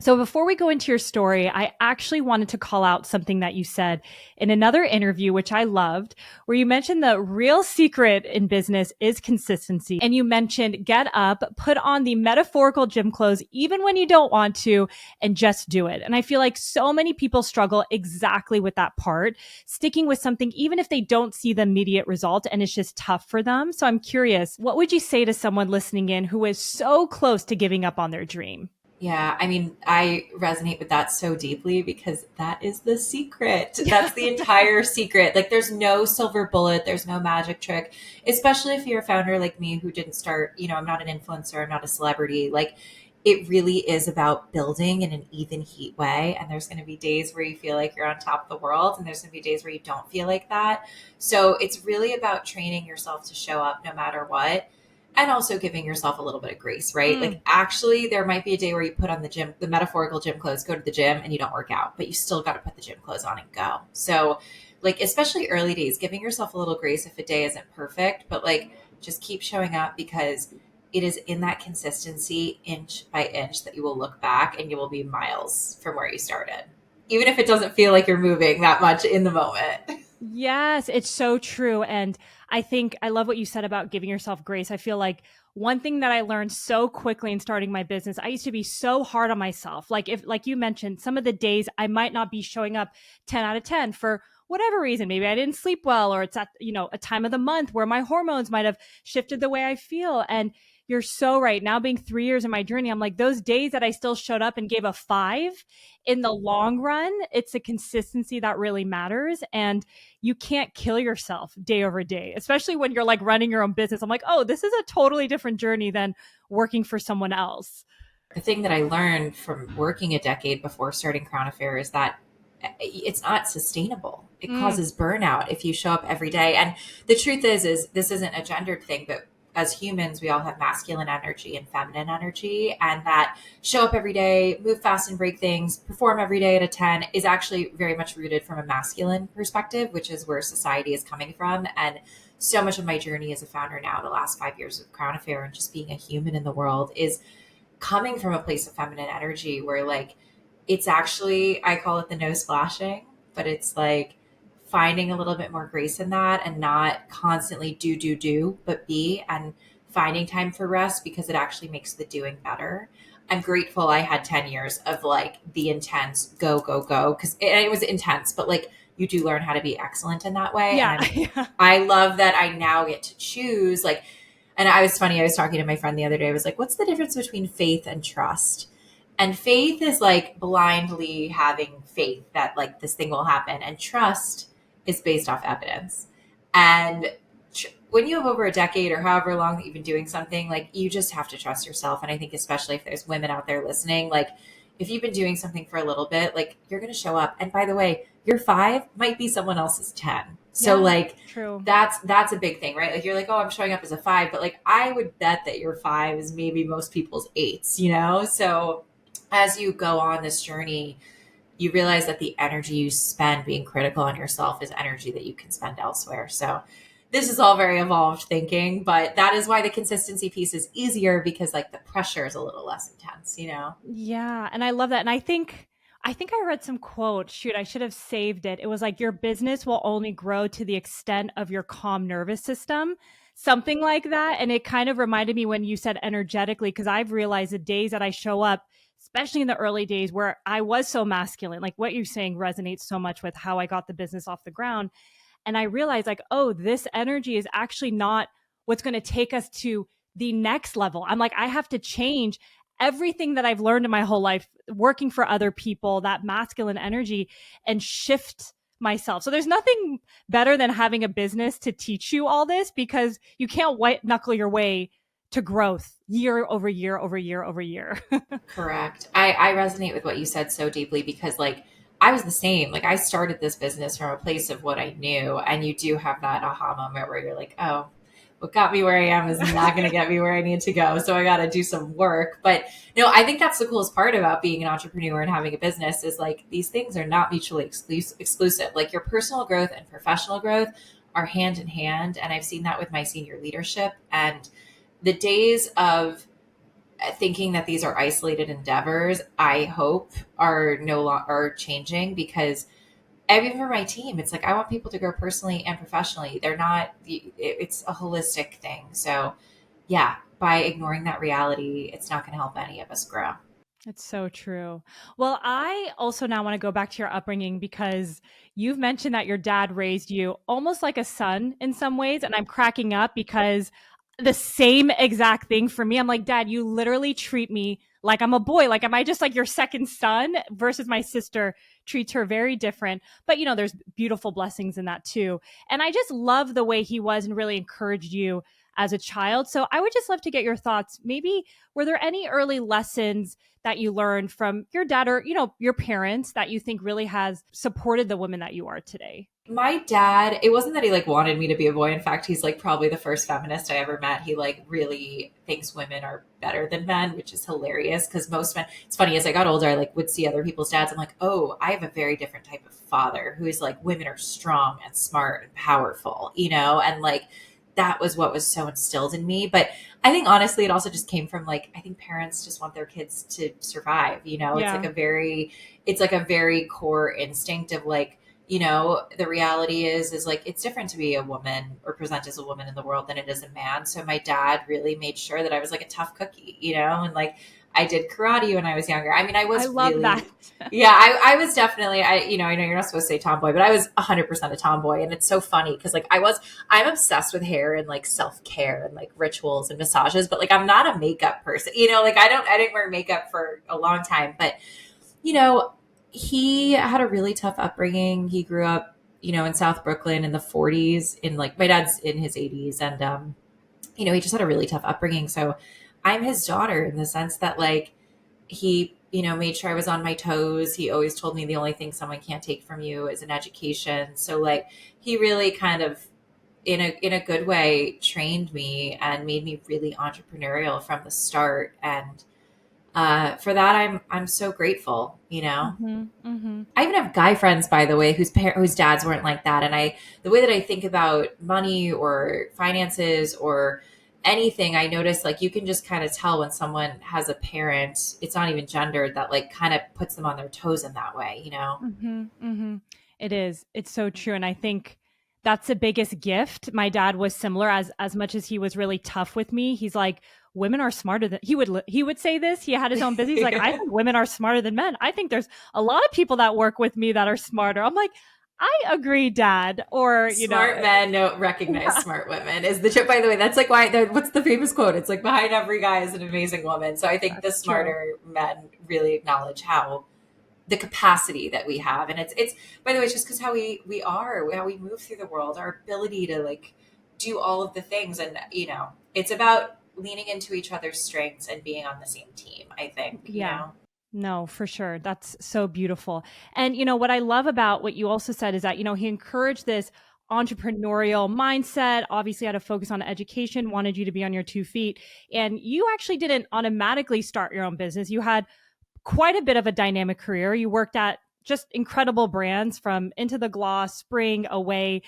So before we go into your story, I actually wanted to call out something that you said in another interview, which I loved, where you mentioned the real secret in business is consistency. And you mentioned get up, put on the metaphorical gym clothes, even when you don't want to, and just do it. And I feel like so many people struggle exactly with that part, sticking with something, even if they don't see the immediate result and it's just tough for them. So I'm curious, what would you say to someone listening in who is so close to giving up on their dream? Yeah, I mean, I resonate with that so deeply because that is the secret. Yeah. That's the entire secret. Like, there's no silver bullet, there's no magic trick, especially if you're a founder like me who didn't start, I'm not an influencer, I'm not a celebrity. Like, it really is about building in an even heat way. And there's going to be days where you feel like you're on top of the world, and there's going to be days where you don't feel like that. So, it's really about training yourself to show up no matter what, and also giving yourself a little bit of grace, right? Like, Mm. actually, there might be a day where you put on the metaphorical gym clothes, go to the gym, and you don't work out, but you still got to put the gym clothes on and go. So, like, especially early days, giving yourself a little grace if a day isn't perfect, but like, just keep showing up, because it is in that consistency, inch by inch, that you will look back and you will be miles from where you started, even if it doesn't feel like you're moving that much in the moment. Yes, it's so true. And I think I love what you said about giving yourself grace. I feel like one thing that I learned so quickly in starting my business, I used to be so hard on myself. Like you mentioned, some of the days I might not be showing up 10 out of 10 for whatever reason. Maybe I didn't sleep well, or it's at, a time of the month where my hormones might have shifted the way I feel. And you're so right. Now being 3 years in my journey, I'm like, those days that I still showed up and gave a 5, in the long run, it's a consistency that really matters. And you can't kill yourself day over day, especially when you're like running your own business. I'm like, oh, this is a totally different journey than working for someone else. The thing that I learned from working a decade before starting Crown Affair is that it's not sustainable. It Mm. causes burnout if you show up every day. And the truth is this isn't a gendered thing, but as humans, we all have masculine energy and feminine energy. And that show up every day, move fast and break things, perform every day at a 10 is actually very much rooted from a masculine perspective, which is where society is coming from. And so much of my journey as a founder now, the last 5 years of Crown Affair and just being a human in the world, is coming from a place of feminine energy where, like, it's actually, I call it the no splashing, but it's like finding a little bit more grace in that and not constantly do, but be, and finding time for rest because it actually makes the doing better. I'm grateful I had 10 years of like the intense go, because it was intense, but like you do learn how to be excellent in that way. And Yeah. Yeah. I love that I now get to choose, like, and I was funny. I was talking to my friend the other day. I was like, what's the difference between faith and trust? And faith is like blindly having faith that like this thing will happen. And trust is based off evidence. And when you have over a decade or however long that you've been doing something, like, you just have to trust yourself. And I think especially if there's women out there listening, like, if you've been doing something for a little bit, like, you're going to show up. And by the way, your 5 might be someone else's 10. So Yeah. like, True. that's a big thing, right? Like, you're like, oh, I'm showing up as a 5, but like, I would bet that your 5 is maybe most people's 8s. So as you go on this journey, you realize that the energy you spend being critical on yourself is energy that you can spend elsewhere. So this is all very evolved thinking, but that is why the consistency piece is easier, because like the pressure is a little less intense. Yeah. And I love that. And I think I read some quote. Shoot, I should have saved it. It was like your business will only grow to the extent of your calm nervous system, something like that. And it kind of reminded me when you said energetically, because I've realized the days that I show up, especially in the early days where I was so masculine, like what you're saying resonates so much with how I got the business off the ground. And I realized, like, oh, this energy is actually not what's going to take us to the next level. I'm like, I have to change everything that I've learned in my whole life working for other people, that masculine energy, and shift myself. So there's nothing better than having a business to teach you all this, because you can't white knuckle your way to growth year over year over year over year. Correct. I resonate with what you said so deeply, because like I was the same. Like, I started this business from a place of what I knew. And you do have that aha moment where you're like, oh, what got me where I am is not going to get me where I need to go. So I got to do some work. But no, I think that's the coolest part about being an entrepreneur and having a business is like these things are not mutually exclusive. Like, your personal growth and professional growth are hand in hand. And I've seen that with my senior leadership. And the days of thinking that these are isolated endeavors, I hope are no longer are changing, because even for my team, it's like I want people to grow personally and professionally. They're not, it's a holistic thing. So, yeah, by ignoring that reality, it's not going to help any of us grow. It's so true. Well, I also now want to go back to your upbringing because you've mentioned that your dad raised you almost like a son in some ways. And I'm cracking up because the same exact thing for me. I'm like, Dad, you literally treat me like I'm a boy. Like, am I just like your second son versus my sister treats her very different? But, there's beautiful blessings in that too. And I just love the way he was and really encouraged you as a child. So I would just love to get your thoughts. Maybe were there any early lessons that you learned from your dad or, your parents that you think really has supported the woman that you are today? My dad, it wasn't that he like wanted me to be a boy. In fact, he's like probably the first feminist I ever met. He like really thinks women are better than men, which is hilarious because most men, it's funny, as I got older, I like would see other people's dads. I'm like, oh, I have a very different type of father who is like, women are strong and smart and powerful, and like that was what was so instilled in me. But I think honestly, it also just came from like, I think parents just want their kids to survive, Yeah. it's like a very core instinct of like, the reality is like it's different to be a woman or present as a woman in the world than it is a man. So my dad really made sure that I was like a tough cookie, and like I did karate when I was younger. I mean, I I was love that. really, yeah, I was definitely, I know you're not supposed to say tomboy, but I was 100% a tomboy. And it's so funny because like I'm obsessed with hair and like self care and like rituals and massages, but like I'm not a makeup person, like I didn't wear makeup for a long time, but you know, he had a really tough upbringing. He grew up, in South Brooklyn in the 40s, in like my dad's in his 80s. And, he just had a really tough upbringing. So I'm his daughter in the sense that like he, made sure I was on my toes. He always told me the only thing someone can't take from you is an education. So like he really kind of in a good way trained me and made me really entrepreneurial from the start. And for that, I'm so grateful. Mm-hmm, mm-hmm. I even have guy friends, by the way, whose dads weren't like that. And the way that I think about money or finances or anything, I notice like you can just kind of tell when someone has a parent. It's not even gendered that like kind of puts them on their toes in that way. Mm-hmm, mm-hmm. It is. It's so true. And I think that's the biggest gift. My dad was similar as much as he was really tough with me. He's like, women are smarter than he would say this. He had his own business. He's like, I think women are smarter than men. I think there's a lot of people that work with me that are smarter. I'm like, I agree, Dad. Or, Smart men don't recognize yeah, smart women is the tip. By the way, that's like why. What's the famous quote? It's like behind every guy is an amazing woman. So I think the that's true. smarter men really acknowledge how the capacity that we have, and it's by the way, it's just because how we are, how we move through the world, our ability to like do all of the things, and it's about leaning into each other's strengths and being on the same team. I think Yeah. No, for sure. That's so beautiful. And, what I love about what you also said is that, he encouraged this entrepreneurial mindset, obviously had a focus on education, wanted you to be on your 2 feet. And you actually didn't automatically start your own business. You had quite a bit of a dynamic career. You worked at just incredible brands from Into the Gloss, Spring, Away.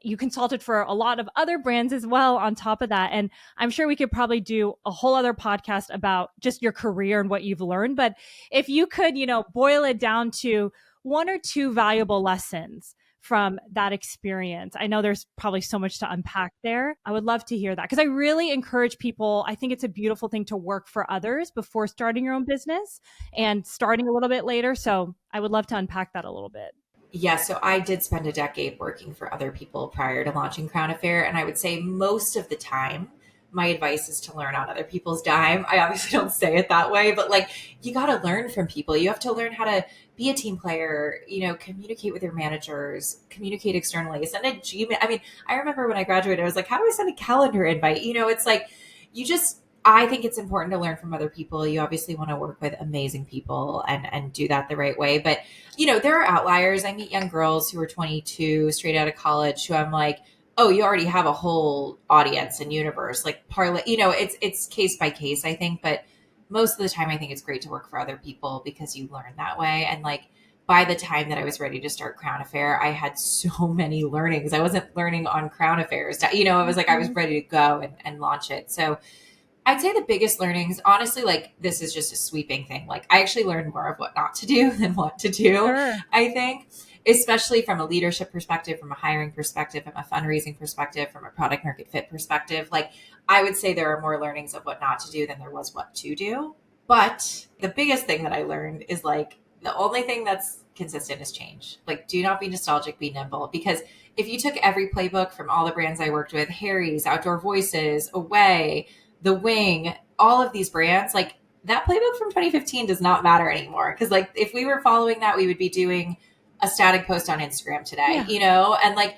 You consulted for a lot of other brands as well on top of that. And I'm sure we could probably do a whole other podcast about just your career and what you've learned. But if you could, boil it down to one or two valuable lessons from that experience. I know there's probably so much to unpack there. I would love to hear that because I really encourage people. I think it's a beautiful thing to work for others before starting your own business and starting a little bit later. So I would love to unpack that a little bit. Yeah, so I did spend a decade working for other people prior to launching Crown Affair. And I would say most of the time, my advice is to learn on other people's dime. I obviously don't say it that way, but like you got to learn from people. You have to learn how to be a team player, communicate with your managers, communicate externally, send a Gmail. I mean, I remember when I graduated, I was like, how do I send a calendar invite? It's like you just, I think it's important to learn from other people. You obviously want to work with amazing people and do that the right way. But, there are outliers. I meet young girls who are 22, straight out of college, who I'm like, oh, you already have a whole audience and universe. Like parlay, it's case by case, I think. But most of the time, I think it's great to work for other people because you learn that way. And like by the time that I was ready to start Crown Affair, I had so many learnings. I wasn't learning on Crown Affairs. It was like I was Mhm. ready to go and launch it. So I'd say the biggest learnings, honestly, like this is just a sweeping thing. Like I actually learned more of what not to do than what to do, Sure. I think, especially from a leadership perspective, from a hiring perspective, from a fundraising perspective, from a product market fit perspective. Like I would say there are more learnings of what not to do than there was what to do. But the biggest thing that I learned is like the only thing that's consistent is change. Like do not be nostalgic, be nimble. Because if you took every playbook from all the brands I worked with, Harry's, Outdoor Voices, Away, the Wing, all of these brands, like that playbook from 2015 does not matter anymore. Cause like if we were following that, we would be doing a static post on Instagram today, Yeah. you know? And like,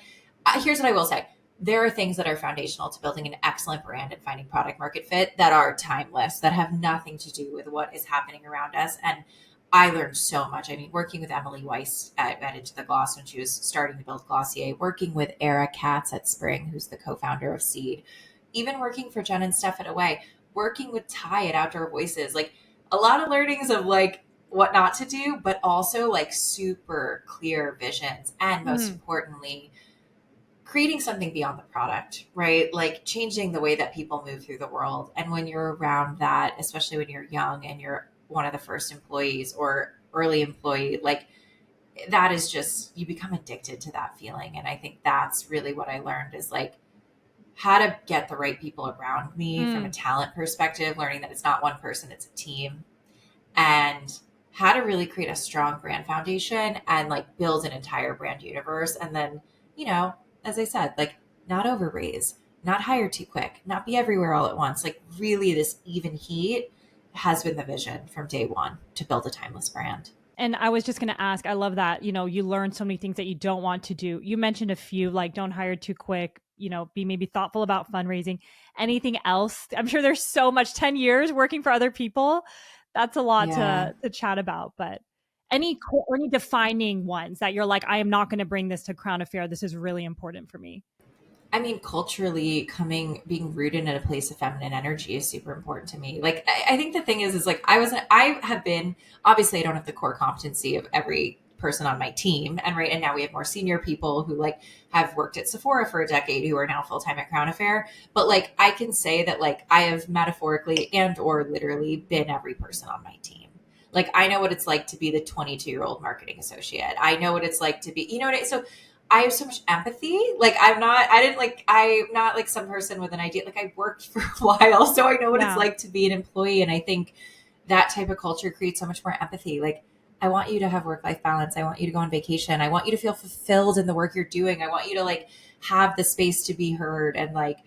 here's what I will say. There are things that are foundational to building an excellent brand and finding product market fit that are timeless, that have nothing to do with what is happening around us. And I learned so much. I mean, working with Emily Weiss at Into the Gloss when she was starting to build Glossier, working with Era Katz at Spring, who's the co-founder of Seed, even working for Jen and Steph at Away, working with Ty at Outdoor Voices, like a lot of learnings of like what not to do, but also like super clear visions. And most Mm. importantly, creating something beyond the product, right? Like changing the way that people move through the world. And when you're around that, especially when you're young and you're one of the first employees or early employee, like that is just, you become addicted to that feeling. And I think that's really what I learned is like how to get the right people around me from a Mm. talent perspective, learning that it's not one person, it's a team, and how to really create a strong brand foundation and like build an entire brand universe. And then, you know, as I said, like not overraise, not hire too quick, not be everywhere all at once. Like really this even heat has been the vision from day one to build a timeless brand. And I was just going to ask, I love that, you learn so many things that you don't want to do. You mentioned a few, like don't hire too quick, be maybe thoughtful about fundraising. Anything else? I'm sure there's so much 10 years working for other people. That's a lot Yeah. to chat about, but any defining ones that you're like, I am not going to bring this to Crown Affair. This is really important for me. I mean, culturally being rooted in a place of feminine energy is super important to me. Like, I think the thing is like, I have been, obviously I don't have the core competency of every person on my team. And right. And now we have more senior people who like have worked at Sephora for a decade who are now full-time at Crown Affair. But like, I can say that like, I have metaphorically and or literally been every person on my team. Like, I know what it's like to be the 22-year-old marketing associate. I know what it's like to be, you know what so I have so much empathy. Like I'm not like some person with an idea. Like I worked for a while, so I know what it's Yeah. like to be an employee. And I think that type of culture creates so much more empathy. Like I want you to have work-life balance. I want you to go on vacation. I want you to feel fulfilled in the work you're doing. I want you to like have the space to be heard. And like,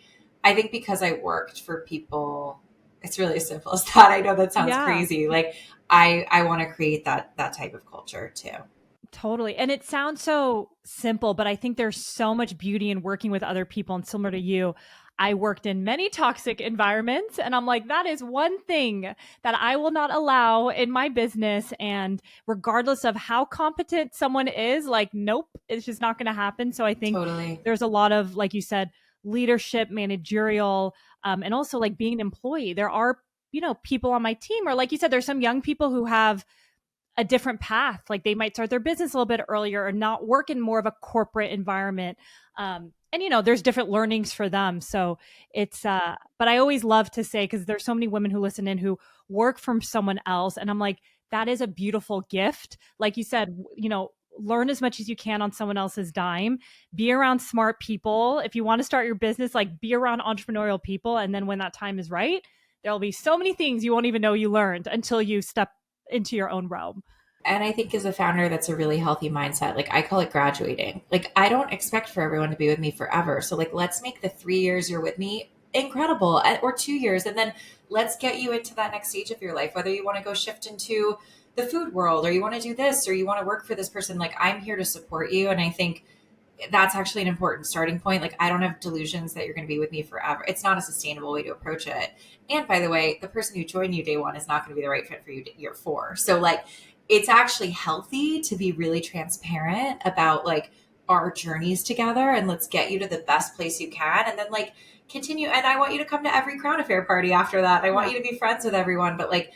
I think because I worked for people, it's really as simple as that. I know that sounds Yeah. crazy. Like I want to create that type of culture too. Totally. And it sounds so simple, but I think there's so much beauty in working with other people. And similar to you, I worked in many toxic environments. And I'm like, that is one thing that I will not allow in my business. And regardless of how competent someone is, like, nope, it's just not going to happen. So I think Totally. there's a lot of, like you said, leadership, managerial, and also like being an employee. There are, people on my team, or like you said, there's some young people who have a different path. Like they might start their business a little bit earlier or not work in more of a corporate environment. And there's different learnings for them. So but I always love to say, because there's so many women who listen in who work from someone else. And I'm like, that is a beautiful gift. Like you said, learn as much as you can on someone else's dime, be around smart people. If you want to start your business, like be around entrepreneurial people. And then when that time is right, there'll be so many things you won't even know you learned until you step into your own realm. And I think as a founder, that's a really healthy mindset. Like I call it graduating. Like I don't expect for everyone to be with me forever. So like let's make the 3 years you're with me incredible, or 2 years, and then let's get you into that next stage of your life. Whether you want to go shift into the food world, or you want to do this, or you want to work for this person, like I'm here to support you. And I think that's actually an important starting point. Like I don't have delusions that you're going to be with me forever. It's not a sustainable way to approach it. And by the way, the person who joined you day one is not going to be the right fit for you year four. So like it's actually healthy to be really transparent about like our journeys together, and let's get you to the best place you can, and then like continue. And I want you to come to every Crown Affair party after that. I want Yeah. you to be friends with everyone, but like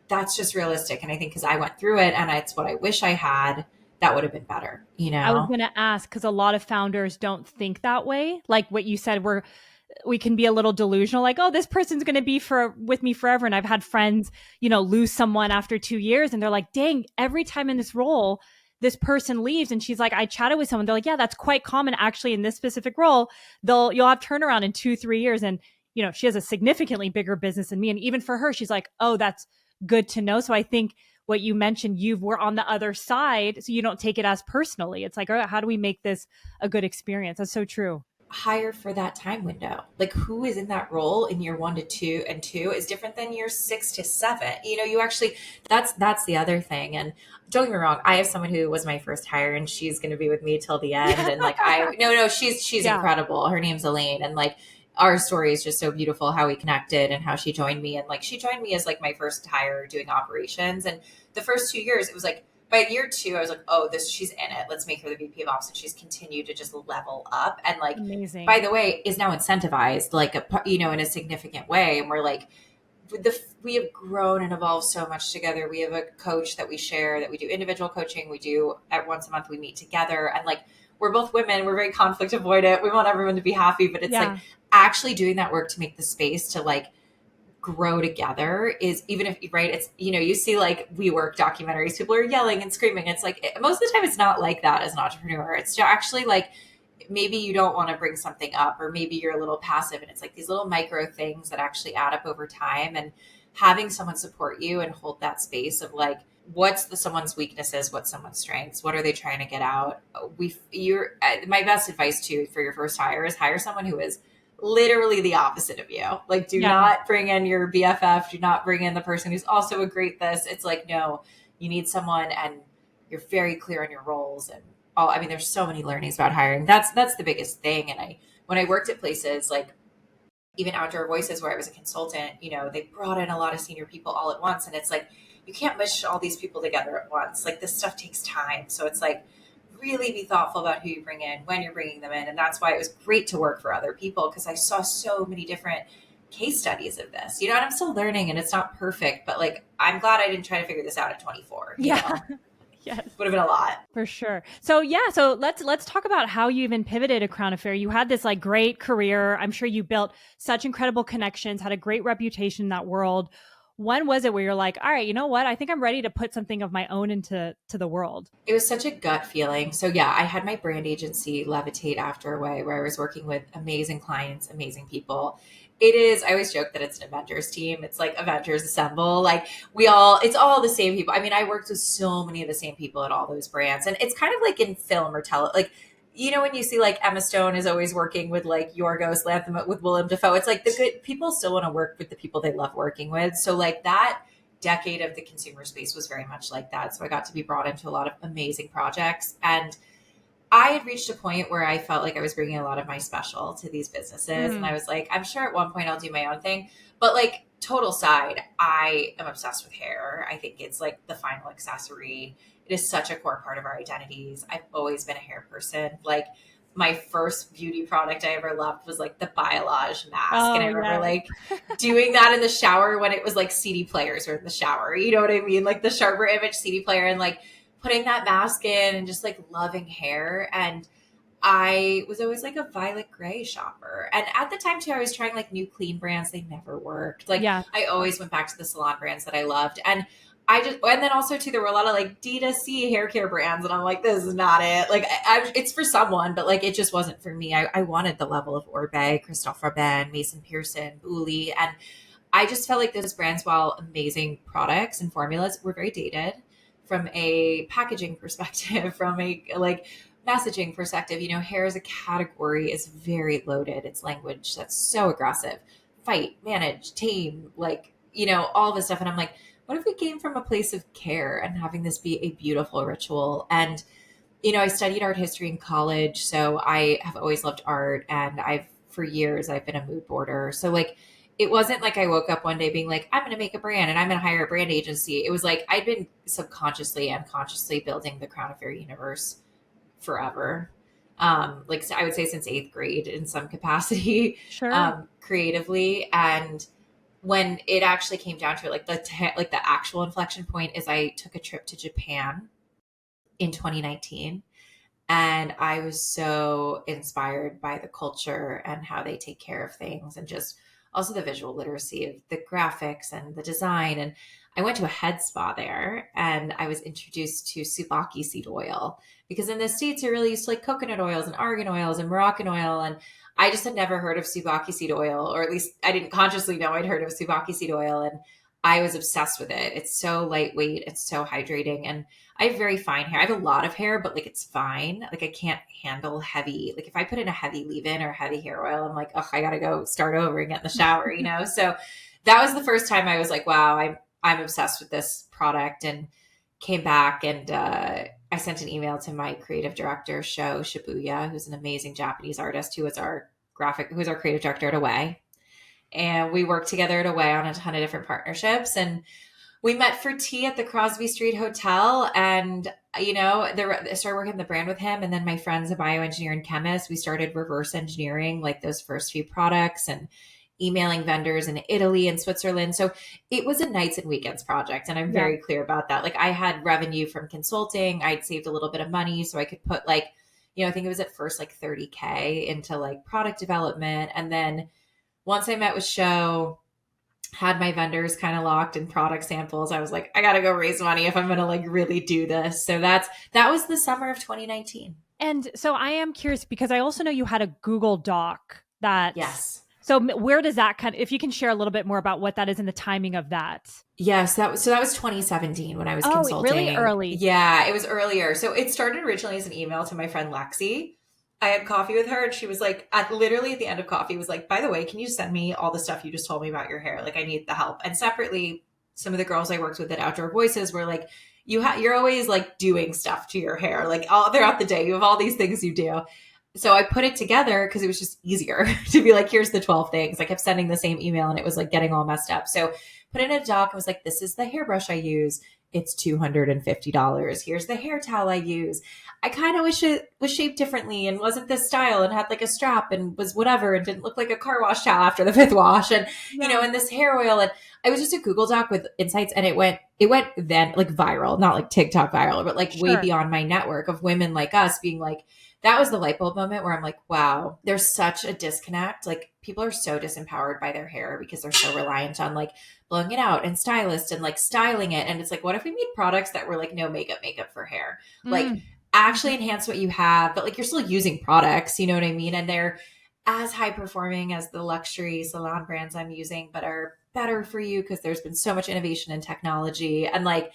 that's just realistic. And I think because I went through it and it's what I wish I had, that would have been better, you I was know? going to ask, because a lot of founders don't think that way. Like what you said, we can be a little delusional, like, oh, this person's going to be with me forever. And I've had friends, lose someone after 2 years, and they're like, dang, every time in this role, this person leaves. And she's like, I chatted with someone. They're like, yeah, that's quite common actually in this specific role. You'll have turnaround in 2-3 years. And, she has a significantly bigger business than me. And even for her, she's like, oh, that's good to know. So I think what you mentioned, you were on the other side, so you don't take it as personally. It's like, oh, how do we make this a good experience? That's so true. Hire for that time window. Like, who is in that role in year 1 to 2 and 2 is different than year 6 to 7. You actually, that's the other thing. And don't get me wrong, I have someone who was my first hire, and she's going to be with me till the end. And like, no, she's Yeah. incredible. Her name's Elaine. And like, our story is just so beautiful, how we connected and how she joined me. And like, she joined me as like my first hire doing operations. And the first 2 years, it was like, by year 2, I was like, oh, she's in it. Let's make her the VP of Ops. And she's continued to just level up. And like, Amazing. by the way, is now incentivized, like, in a significant way. And we're like, we have grown and evolved so much together. We have a coach that we share, that we do individual coaching. We do at once a month, we meet together. And like, we're both women. We're very conflict avoidant. We want everyone to be happy, but it's like actually doing that work to make the space to like grow together is, even if, right, it's, you see like WeWork documentaries, people are yelling and screaming. It's like, most of the time it's not like that as an entrepreneur. It's actually like, maybe you don't want to bring something up, or maybe you're a little passive, and it's like these little micro things that actually add up over time. And having someone support you and hold that space of like, what's someone's weaknesses, what's someone's strengths, what are they trying to get out? My best advice too for your first hire is hire someone who is literally the opposite of you. Like, do not bring in your BFF. Do not bring in the person who's also a great this. It's like, no, you need someone, and you're very clear on your roles. And there's so many learnings about hiring. That's the biggest thing. And when I worked at places like even Outdoor Voices, where I was a consultant, they brought in a lot of senior people all at once. And it's like, you can't mush all these people together at once. Like, this stuff takes time. So it's like, really be thoughtful about who you bring in, when you're bringing them in. And that's why it was great to work for other people, because I saw so many different case studies of this, and I'm still learning, and it's not perfect, but like, I'm glad I didn't try to figure this out at 24. Yeah. Yes. Would have been a lot. For sure. So let's talk about how you even pivoted to Crown Affair. You had this like great career. I'm sure you built such incredible connections, had a great reputation in that world. When was it where you're like, all right, you know what? I think I'm ready to put something of my own into the world? It was such a gut feeling. So yeah, I had my brand agency levitate after a way, where I was working with amazing clients, amazing people. I always joke that it's an Avengers team. It's like Avengers Assemble. Like, it's all the same people. I worked with so many of the same people at all those brands. And it's kind of like in film or like, when you see like Emma Stone is always working with like Yorgos Lanthimos with Willem Dafoe, it's like the good people still want to work with the people they love working with. So like, that decade of the consumer space was very much like that. So I got to be brought into a lot of amazing projects. And I had reached a point where I felt like I was bringing a lot of my special to these businesses. And I was like, I'm sure at one point I'll do my own thing. But like, total side, I am obsessed with hair. I think it's like the final accessory. It is such a core part of our identities. I've always been a hair person. Like, my first beauty product I ever loved was like the Biolage mask. And I remember like doing that in the shower when it was like CD players were in the shower. You know what I mean? Like the Sharper Image CD player, and like putting that mask in and just like loving hair. And I was always like a violet gray shopper. And at the time too, I was trying like new clean brands. They never worked. Like, I always went back to the salon brands that I loved. And then also too, there were a lot of like D2C hair care brands. And I'm like, this is not it. Like, it's for someone, but like, it just wasn't for me. I wanted the level of Orbe, Christophe Robin, Mason Pearson, Booley. And I just felt like those brands, while amazing products and formulas, were very dated from a packaging perspective, from a like messaging perspective. Hair as a category is very loaded. It's language that's so aggressive. Fight, manage, tame, like, all this stuff. And I'm like, what if we came from a place of care and having this be a beautiful ritual? And, I studied art history in college, so I have always loved art. And for years, I've been a mood boarder. So like, it wasn't like I woke up one day being like, I'm going to make a brand and I'm going to hire a brand agency. It was like, I'd been subconsciously and consciously building the Crown Affair universe forever. Like, so I would say since 8th grade in some capacity, creatively. And when it actually came down to it, like the actual inflection point is I took a trip to Japan in 2019. And I was so inspired by the culture and how they take care of things, and just also the visual literacy of the graphics and the design. And I went to a head spa there, and I was introduced to Subaki seed oil, because in the States you're really used to like coconut oils and argan oils and Moroccan oil. And I just had never heard of Subaki seed oil, or at least I didn't consciously know I'd heard of Subaki seed oil. And I was obsessed with it. It's so lightweight, it's so hydrating. And I have very fine hair. I have a lot of hair, but like it's fine. Like I can't handle heavy. Like if I put in a heavy leave-in or heavy hair oil, I'm like, oh, I gotta go start over and get in the shower, you know? So that was the first time I was like, wow, I'm obsessed with this product. And came back, and I sent an email to my creative director, Sho Shibuya, who's an amazing Japanese artist who was our creative director at Away. And we worked together at Away on a ton of different partnerships. And we met for tea at the Crosby Street Hotel, and I started working the brand with him. And then my friend's a bioengineer and chemist. We started reverse engineering like those first few products, and emailing vendors in Italy and Switzerland. So it was a nights and weekends project, and I'm Yeah. very clear about that. Like I had revenue from consulting. I'd saved a little bit of money so I could put like, I think it was at first like 30K into like product development. And then once I met with Show, had my vendors kind of locked in product samples, I was like, I got to go raise money if I'm going to like really do this. So that was the summer of 2019. And so I am curious, because I also know you had a Google Doc that. Yes. So where does that if you can share a little bit more about what that is and the timing of that? Yes, that was 2017 when I was consulting. Really early. Yeah, it was earlier. So it started originally as an email to my friend Lexi. I had coffee with her, and she was like, literally at the end of coffee, was like, by the way, can you send me all the stuff you just told me about your hair? Like, I need the help. And separately, some of the girls I worked with at Outdoor Voices were like, you're always like doing stuff to your hair, like all throughout the day. You have all these things you do. So I put it together because it was just easier to be like, here's the 12 things. I kept sending the same email, and it was like getting all messed up. So put it in a doc. I was like, this is the hairbrush I use. It's $250. Here's the hair towel I use. I kind of wish it was shaped differently and wasn't this style and had like a strap and was whatever and didn't look like a car wash towel after the fifth wash. And, and this hair oil. And I was just a Google Doc with insights, and it went then like viral, not like TikTok viral, but like way beyond my network of women like us being like, that was the light bulb moment where I'm like, wow, there's such a disconnect. Like people are so disempowered by their hair because they're so reliant on like blowing it out and stylists and like styling it. And it's like, what if we made products that were like no makeup for hair? Like actually enhance what you have, but like you're still using products, you know what I mean? And they're as high performing as the luxury salon brands I'm using, but are better for you because there's been so much innovation and technology. And like,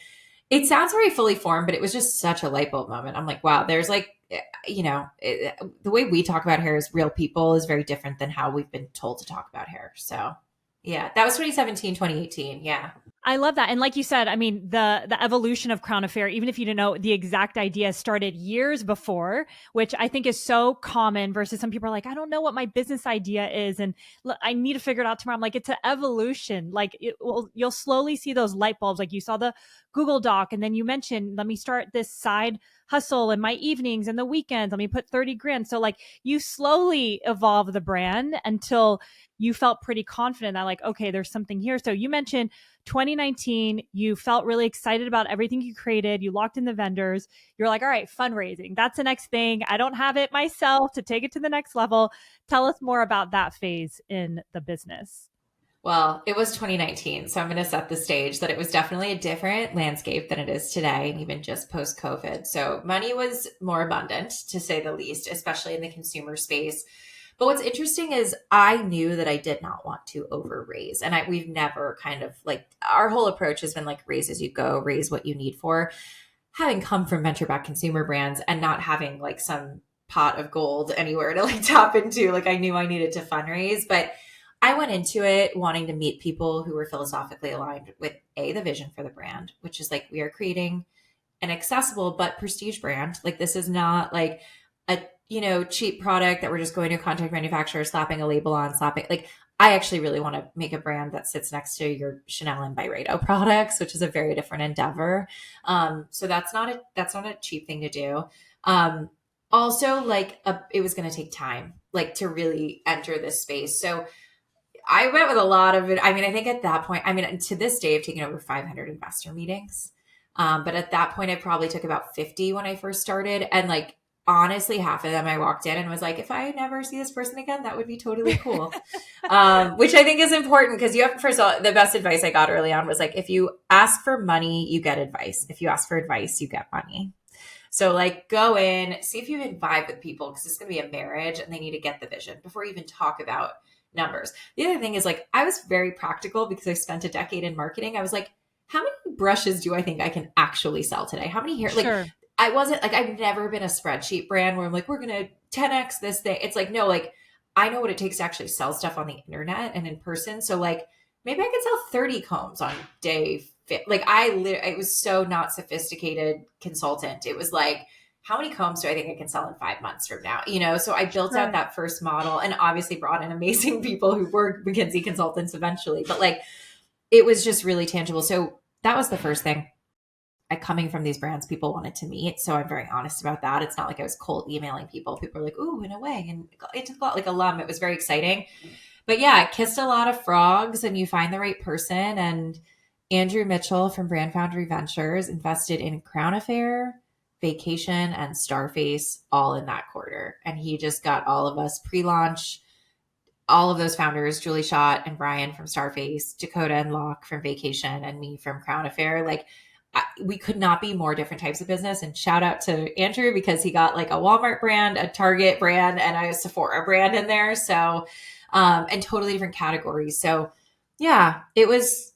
it sounds very fully formed, but it was just such a light bulb moment. I'm like, wow, there's like, the way we talk about hair as real people is very different than how we've been told to talk about hair. So yeah, that was 2017, 2018. Yeah. I love that. And like you said, I mean, the evolution of Crown Affair, even if you didn't know, the exact idea started years before, which I think is so common versus some people are like, I don't know what my business idea is. And I need to figure it out tomorrow. I'm like, it's an evolution. Like you'll slowly see those light bulbs. Like you saw the Google Doc, and then you mentioned, let me start this side hustle in my evenings and the weekends. Let me put 30 grand. So like you slowly evolve the brand until you felt pretty confident that like, okay, there's something here. So you mentioned 2019, you felt really excited about everything you created. You locked in the vendors. You're like, all right, fundraising. That's the next thing. I don't have it myself to take it to the next level. Tell us more about that phase in the business. Well, it was 2019. So I'm going to set the stage that it was definitely a different landscape than it is today, and even just post COVID. So money was more abundant, to say the least, especially in the consumer space. But what's interesting is I knew that I did not want to over raise. And we've never kind of like, our whole approach has been like raise as you go, raise what you need for. Having come from venture-backed consumer brands and not having like some pot of gold anywhere to like tap into, like I knew I needed to fundraise. But I went into it wanting to meet people who were philosophically aligned with the vision for the brand, which is like, we are creating an accessible but prestige brand. Like this is not like a cheap product that we're just going to a contract manufacturer, slapping a label on, like I actually really want to make a brand that sits next to your Chanel and Byredo products, which is a very different endeavor. So that's not a cheap thing to do. Also like it was going to take time, like to really enter this space. So I went with a lot of it. I mean, I think at that point, to this day, I've taken over 500 investor meetings. But at that point, I probably took about 50 when I first started. And like, honestly, half of them I walked in and was like, if I never see this person again, that would be totally cool. Which I think is important because you have, first of all, the best advice I got early on was like, if you ask for money, you get advice. If you ask for advice, you get money. So like go in, see if you can vibe with people because it's going to be a marriage and they need to get the vision before you even talk about numbers. The other thing is like, I was very practical because I spent a decade in marketing. I was like, how many brushes do I think I can actually sell today? How many hair? Like, Sure. I wasn't like, I've never been a spreadsheet brand where I'm like, we're going to 10X this thing. It's like, no, like I know what it takes to actually sell stuff on the internet and in person. So like, maybe I could sell 30 combs on day fit. Like it was so not sophisticated consultant. It was like, how many combs do I think I can sell in 5 months from now? You know, so I built out Sure. that first model and obviously brought in amazing people who were McKinsey consultants eventually, but like, it was just really tangible. So that was the first thing. Coming from these brands, people wanted to meet. So I'm very honest about that. It's not like I was cold emailing people. People were like, ooh, in a way. And it took a lot like alum. It was very exciting. But yeah, I kissed a lot of frogs and you find the right person. And Andrew Mitchell from Brand Foundry Ventures invested in Crown Affair, Vacation, and Starface all in that quarter. And he just got all of us pre-launch, all of those founders, Julie Schott and Brian from Starface, Dakota and Locke from Vacation, and me from Crown Affair. Like we could not be more different types of business. And shout out to Andrew because he got like a Walmart brand, a Target brand, and a Sephora brand in there. So, and totally different categories. So yeah, it was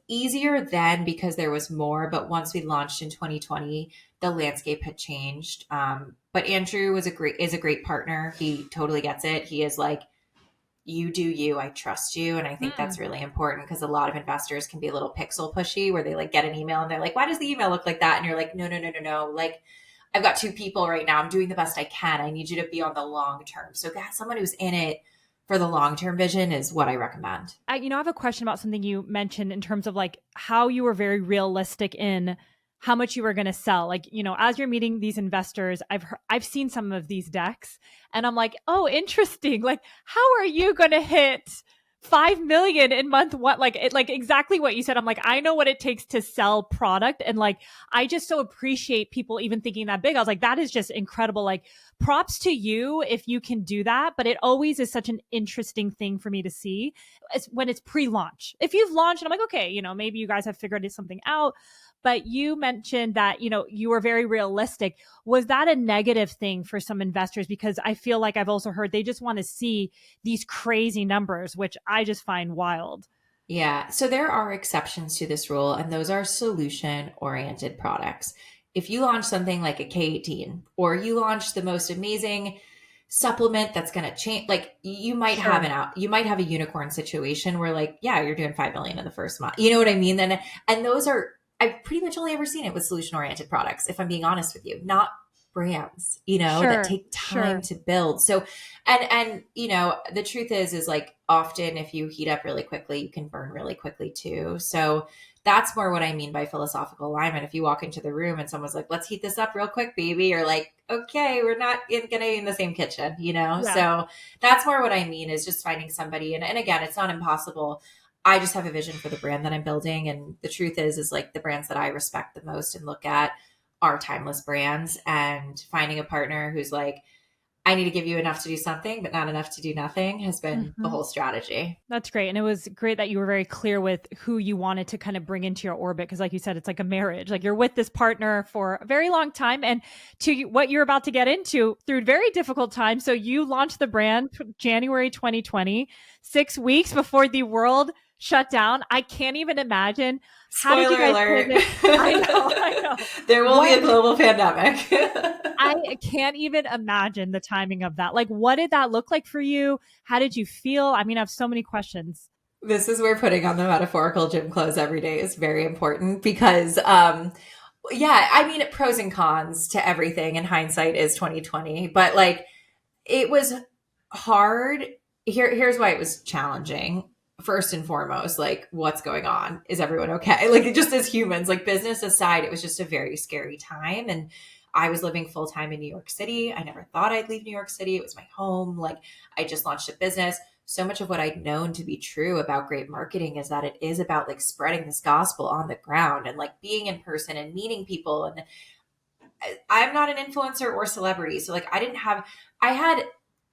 easier then because there was more. But once we launched in 2020, the landscape had changed. But Andrew is a great partner. He totally gets it. He is like, you do you, I trust you. And I think that's Mm. really important because a lot of investors can be a little pixel pushy where they like get an email and they're like, why does the email look like that? And you're like, no, no, no, no, no. Like I've got two people right now. I'm doing the best I can. I need you to be on the long term. So someone who's in it for the long term vision is what I recommend. I have a question about something you mentioned in terms of like how you were very realistic in how much you were going to sell. Like, as you're meeting these investors, I've seen some of these decks and I'm like, oh, interesting. Like, how are you going to hit 5 million in month one? Like exactly what you said. I'm like, I know what it takes to sell product. And like, I just so appreciate people even thinking that big. I was like, that is just incredible. Like, props to you if you can do that. But it always is such an interesting thing for me to see when it's pre-launch. If you've launched and I'm like, okay, maybe you guys have figured something out, but you mentioned that, you were very realistic. Was that a negative thing for some investors? Because I feel like I've also heard they just want to see these crazy numbers, which I just find wild. Yeah. So there are exceptions to this rule, and those are solution oriented products. If you launch something like a K18 or you launch the most amazing supplement that's going to change, like Sure. you might have a unicorn situation where like, yeah, you're doing 5 million in the first month. You know what I mean? And those are, I've pretty much only ever seen it with solution oriented products, if I'm being honest with you, not brands, that Sure. take time Sure. to build. So, and the truth is like often if you heat up really quickly, you can burn really quickly too. So that's more what I mean by philosophical alignment. If you walk into the room and someone's like, let's heat this up real quick, baby, you're like, okay, we're not going to be in the same kitchen, Yeah. So that's more what I mean is just finding somebody. And again, it's not impossible. I just have a vision for the brand that I'm building. And the truth is like the brands that I respect the most and look at are timeless brands, and finding a partner who's like, I need to give you enough to do something, but not enough to do nothing has been the Mhm. whole strategy. That's great. And it was great that you were very clear with who you wanted to kind of bring into your orbit. Cause like you said, it's like a marriage. Like you're with this partner for a very long time and to what you're about to get into through very difficult times. So you launched the brand January 2020, 6 weeks before the world shut down. I can't even imagine. How did you Spoiler guys alert. pivot? I know, I know. There will be What a global pandemic. I can't even imagine the timing of that. Like, what did that look like for you? How did you feel? I mean, I have so many questions. This is where putting on the metaphorical gym clothes every day is very important because yeah, I mean pros and cons to everything and hindsight is 2020, but like it was hard. Here's why it was challenging. First and foremost, like what's going on? Is everyone okay? Like just as humans, like business aside, it was just a very scary time. And I was living full time in New York City. I never thought I'd leave New York City. It was my home. Like I just launched a business. So much of what I'd known to be true about great marketing is that it is about like spreading this gospel on the ground and like being in person and meeting people. And I'm not an influencer or celebrity. So like I had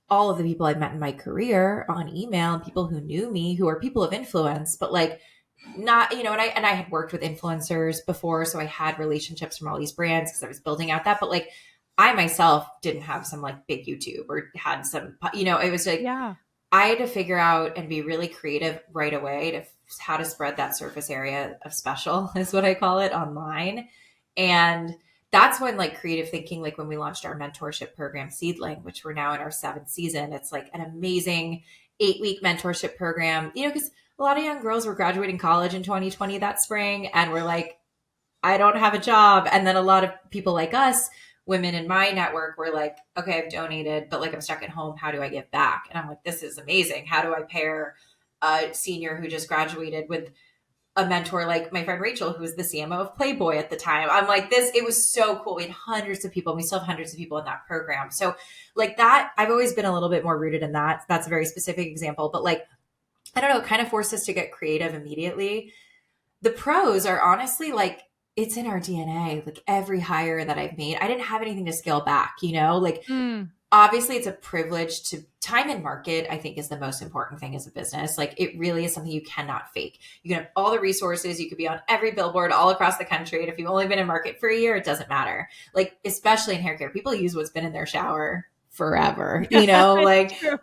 all of the people I met in my career on email and people who knew me who are people of influence, but like not, and I had worked with influencers before. So I had relationships from all these brands because I was building out that, but like I myself didn't have some like big YouTube or had some, it was like, Yeah. I had to figure out and be really creative right away to how to spread that surface area of special is what I call it online. And that's when like creative thinking, like when we launched our mentorship program Seedling, which we're now in our 7th season, it's like an amazing 8-week mentorship program, because a lot of young girls were graduating college in 2020 that spring and we're like, I don't have a job. And then a lot of people like us, women in my network, were like, okay, I've donated, but like I'm stuck at home. How do I give back? And I'm like, this is amazing. How do I pair a senior who just graduated with a mentor like my friend Rachel, who was the CMO of Playboy at the time? I'm like, it was so cool. We had hundreds of people and we still have hundreds of people in that program. So like that, I've always been a little bit more rooted in that. That's a very specific example, but like, I don't know, it kind of forced us to get creative immediately. The pros are honestly like, it's in our DNA. Like every hire that I've made, I didn't have anything to scale back, like Mm. obviously it's a privilege to time and market, I think is the most important thing as a business. Like it really is something you cannot fake. You can have all the resources. You could be on every billboard all across the country. And if you've only been in market for a year, it doesn't matter. Like, especially in hair care, people use what's been in their shower forever, It's true.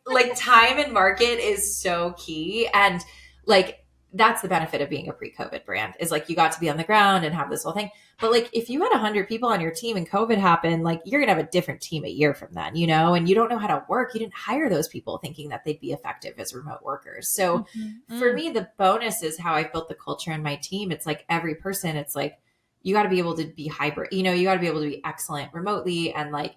like time and market is so key. And like, that's the benefit of being a pre-COVID brand is like you got to be on the ground and have this whole thing. But like if you had 100 people on your team and COVID happened, like you're gonna have a different team a year from then, and you don't know how to work. You didn't hire those people thinking that they'd be effective as remote workers. So for Mm. me, the bonus is how I built the culture in my team. It's like every person, it's like you got to be able to be hybrid, you got to be able to be excellent remotely. And like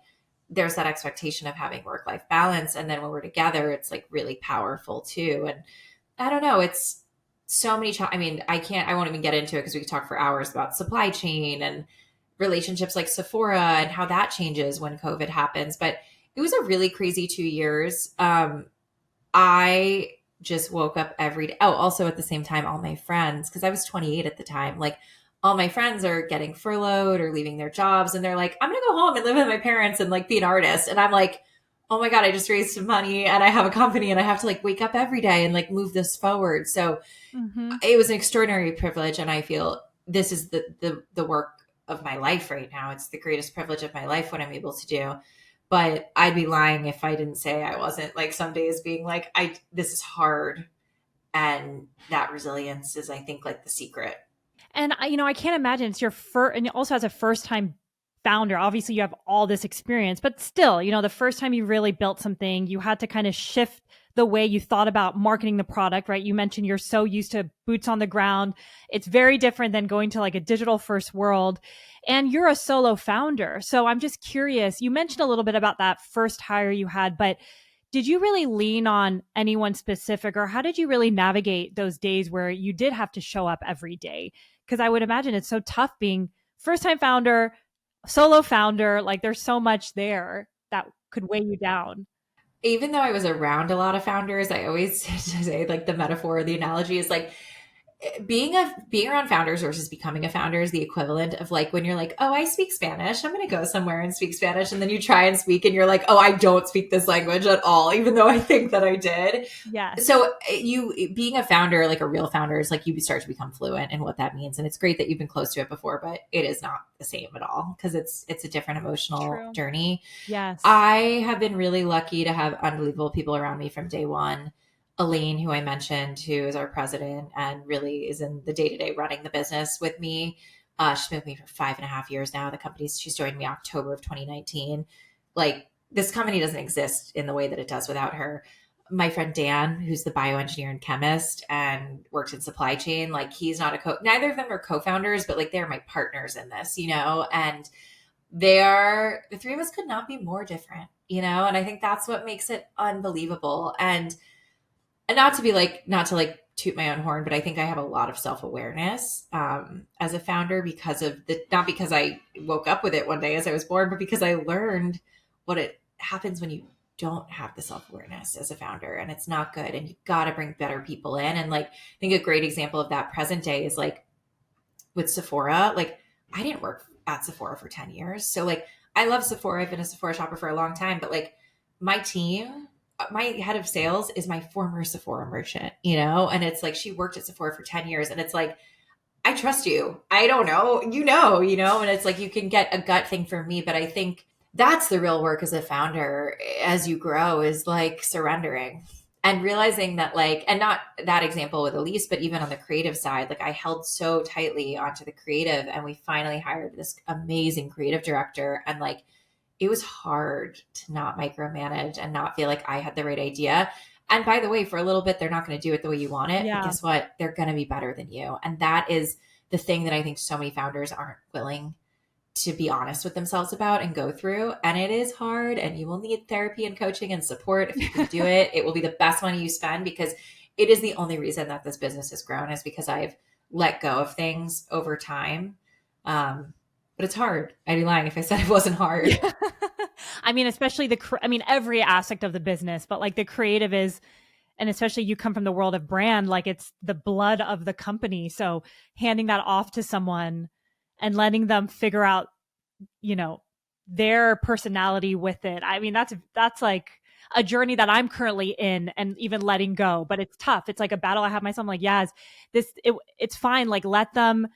there's that expectation of having work-life balance. And then when we're together, it's like really powerful too. And I don't know, it's so many I mean, I won't even get into it because we could talk for hours about supply chain and relationships like Sephora and how that changes when COVID happens. But it was a really crazy 2 years. I just woke up every day. Oh, also at the same time, all my friends, because I was 28 at the time, like all my friends are getting furloughed or leaving their jobs. And they're like, I'm going to go home and live with my parents and like be an artist. And I'm like, oh my God, I just raised some money and I have a company and I have to like wake up every day and like move this forward. So Mhm. it was an extraordinary privilege. And I feel this is the work of my life right now. It's the greatest privilege of my life what I'm able to do. But I'd be lying if I didn't say I wasn't like some days being like, this is hard. And that resilience is, I think, like the secret. And I can't imagine it's your first, and also as a first time founder, obviously you have all this experience, but still, the first time you really built something, you had to kind of shift the way you thought about marketing the product, right? You mentioned you're so used to boots on the ground. It's very different than going to like a digital first world. And you're a solo founder. So I'm just curious. You mentioned a little bit about that first hire you had, but did you really lean on anyone specific, or how did you really navigate those days where you did have to show up every day? Because I would imagine it's so tough being first time founder, solo founder. Like there's so much there that could weigh you down. Even though I was around a lot of founders, I always say like the metaphor or the analogy is like being around founders versus becoming a founder is the equivalent of like when you're like, oh, I speak Spanish, I'm going to go somewhere and speak Spanish, and then you try and speak and you're like, oh, I don't speak this language at all, even though I think that I did. Yes. So you being a founder, like a real founder, is like you start to become fluent in what that means, and it's great that you've been close to it before, but it is not the same at all because it's a different emotional True. journey. Yes. I have been really lucky to have unbelievable people around me from day one. Elaine, who I mentioned, who is our president and really is in the day-to-day running the business with me. She's been with me for 5.5 years now. She's joined me October of 2019. Like this company doesn't exist in the way that it does without her. My friend Dan, who's the bioengineer and chemist and works in supply chain, like he's not neither of them are co-founders, but like they're my partners in this, and the three of us could not be more different, and I think that's what makes it unbelievable. And not to like toot my own horn, but I think I have a lot of self-awareness as a founder because of not because I woke up with it one day as I was born, but because I learned what it happens when you don't have the self-awareness as a founder, and it's not good, and you got to bring better people in. And like, I think a great example of that present day is like with Sephora. Like at Sephora for 10 years. So like, I love Sephora. I've been a Sephora shopper for a long time, but like my team, my head of sales is my former Sephora merchant, and it's like, she worked at Sephora for 10 years, and it's like, I trust you. I don't know, and it's like, you can get a gut thing from me, but I think that's the real work as a founder as you grow, is like surrendering and realizing that, like, and not that example with Elise, but even on the creative side, like I held so tightly onto the creative, and we finally hired this amazing creative director, and like, it was hard to not micromanage and not feel like I had the right idea. And by the way, for a little bit, they're not going to do it the way you want it, but Yeah. guess what? They're going to be better than you. And that is the thing that I think so many founders aren't willing to be honest with themselves about and go through. And it is hard, and you will need therapy and coaching and support. If you can do it, it will be the best money you spend, because it is the only reason that this business has grown, is because I've let go of things over time. But it's hard. I'd be lying if I said it wasn't hard. Yeah. I mean, especially every aspect of the business, but like the creative is, and especially you come from the world of brand, like it's the blood of the company. So handing that off to someone and letting them figure out, you know, their personality with it. I mean, that's like a journey that I'm currently in, and even letting go, but it's tough. It's like a battle I have myself. I'm like, yeah, it's fine. Like, let them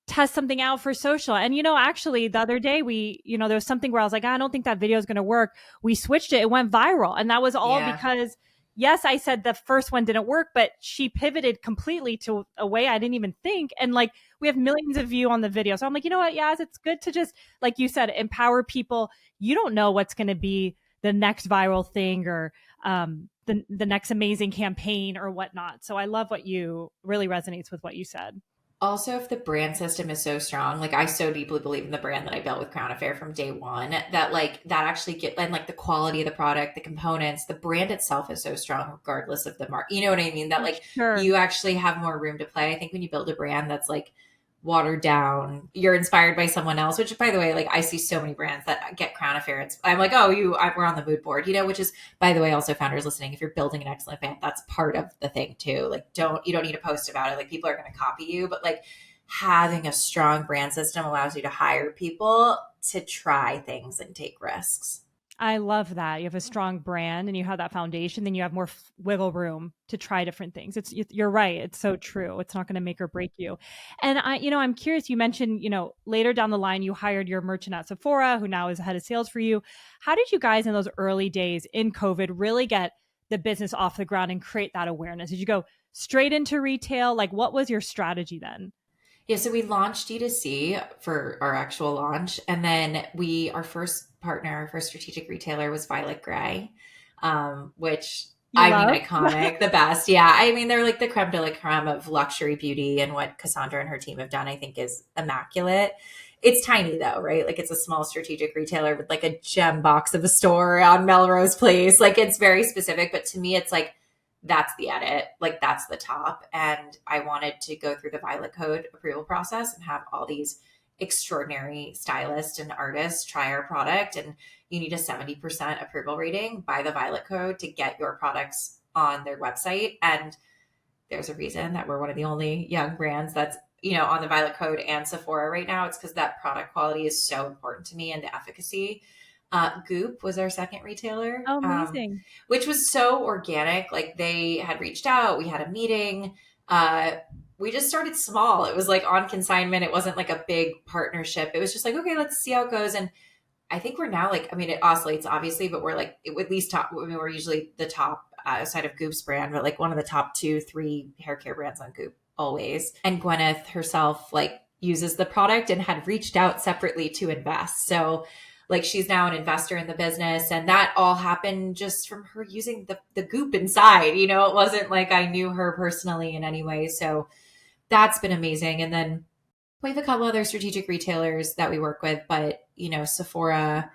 test something out for social. And, actually the other day there was something where I was like, I don't think that video is going to work. We switched it. It went viral. And that was all Yeah. because, yes, I said the first one didn't work, but she pivoted completely to a way I didn't even think. And like, we have millions of views on the video. So I'm like, you know what? Yaz, it's good to just, like you said, empower people. You don't know what's going to be the next viral thing, or the next amazing campaign or whatnot. So I love what you really resonates with what you said. Also, if the brand system is so strong, like I so deeply believe in the brand that I built with Crown Affair from day one, that like that actually and like the quality of the product, the components, the brand itself is so strong regardless of the mark. You know what I mean? That like Sure. you actually have more room to play. I think when you build a brand that's like watered down, you're inspired by someone else, which by the way, like I see so many brands that get Crown Affair. I'm like, oh, we're on the mood board, which is, by the way, also founders listening, if you're building an excellent brand, that's part of the thing too. Like, you don't need to post about it. Like, people are going to copy you, but like having a strong brand system allows you to hire people to try things and take risks. I love that. You have a strong brand and you have that foundation, then you have more wiggle room to try different things. You're right. It's so true. It's not going to make or break you. And I'm curious, you mentioned, later down the line, you hired your merchant at Sephora, who now is head of sales for you. How did you guys in those early days in COVID really get the business off the ground and create that awareness? Did you go straight into retail? Like, what was your strategy then? Yeah, so we launched D2C for our actual launch. And then our first partner, our first strategic retailer was Violet Grey, which, You I mean, love? iconic, the best. Yeah. I mean, they're like the creme de la creme of luxury beauty. And what Cassandra and her team have done, I think, is immaculate. It's tiny though, right? Like, it's a small strategic retailer with like a gem box of a store on Melrose Place. Like, it's very specific. But to me, it's like, that's the edit, like that's the top. And I wanted to go through the Violet Code approval process and have all these extraordinary stylists and artists try our product. And you need a 70% approval rating by the Violet Code to get your products on their website. And there's a reason that we're one of the only young brands that's, on the Violet Code and Sephora right now. It's because that product quality is so important to me, and the efficacy. Goop was our second retailer, Oh, amazing. which was so organic. Like, they had reached out, we had a meeting. We just started small. It was like on consignment. It wasn't like a big partnership. It was just like, okay, let's see how it goes. And I think we're now like, I mean, it oscillates obviously, but we're like at least top. I mean, we're usually the top outside of Goop's brand, but like one of the top 2-3 hair care brands on Goop always. And Gwyneth herself like uses the product and had reached out separately to invest. So like, she's now an investor in the business, and that all happened just from her using the Goop inside. It wasn't like I knew her personally in any way. So that's been amazing. And then we have a couple other strategic retailers that we work with, but Sephora,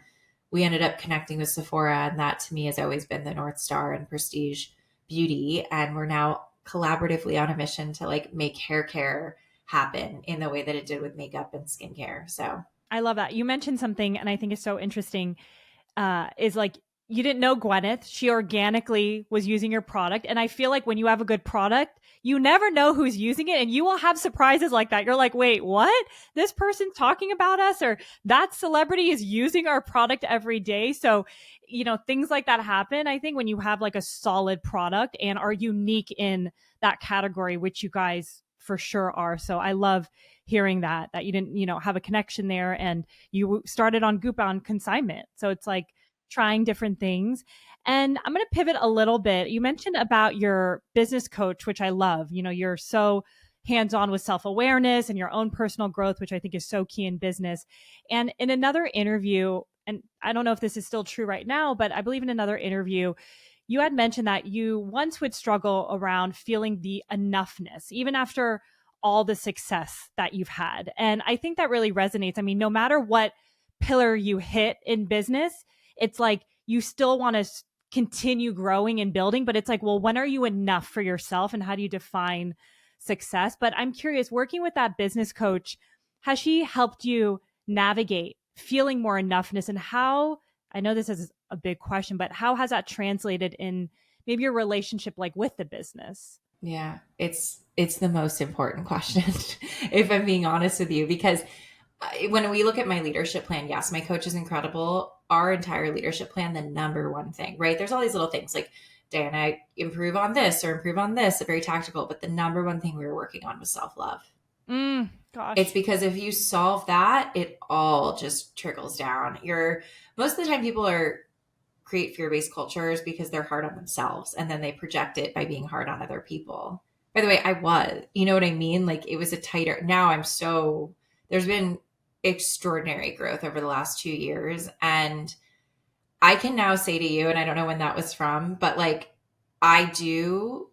we ended up connecting with Sephora, and that to me has always been the North Star in prestige beauty. And we're now collaboratively on a mission to like make hair care happen in the way that it did with makeup and skincare. So I love that. You mentioned something, and I think is so interesting, is like, you didn't know Gwyneth. She organically was using your product. And I feel like when you have a good product, you never know who's using it. And you will have surprises like that. You're like, wait, what? This person's talking about us, or that celebrity is using our product every day. So, things like that happen, I think, when you have like a solid product and are unique in that category, which you guys for sure are. So I love hearing that you didn't, have a connection there, and you started on Goop on consignment. So it's like trying different things. And I'm going to pivot a little bit. You mentioned about your business coach, which I love. You're so hands on with self awareness and your own personal growth, which I think is so key in business. And in another interview, and I don't know if this is still true right now, but I believe in another interview, you had mentioned that you once would struggle around feeling the enoughness, even after all the success that you've had. And I think that really resonates. I mean, no matter what pillar you hit in business, it's like you still want to continue growing and building, but it's like, well, when are you enough for yourself, and how do you define success? But I'm curious, working with that business coach, has she helped you navigate feeling more enoughness? And how, I know this is a big question, but how has that translated in maybe your relationship like with the business? Yeah, it's the most important question, if I'm being honest with you, because when we look at my leadership plan, yes, my coach is incredible. Our entire leadership plan, the number one thing, right? There's all these little things like, Dianna, improve on this or improve on this, very tactical. But the number one thing we were working on was self-love. Gosh. It's because if you solve that, it all just trickles down. Most of the time people create fear-based cultures because they're hard on themselves, and then they project it by being hard on other people. By the way, you know what I mean? Like, it was a tighter, now there's been extraordinary growth over the last 2 years. And I can now say to you, and I don't know when that was from, but like, I do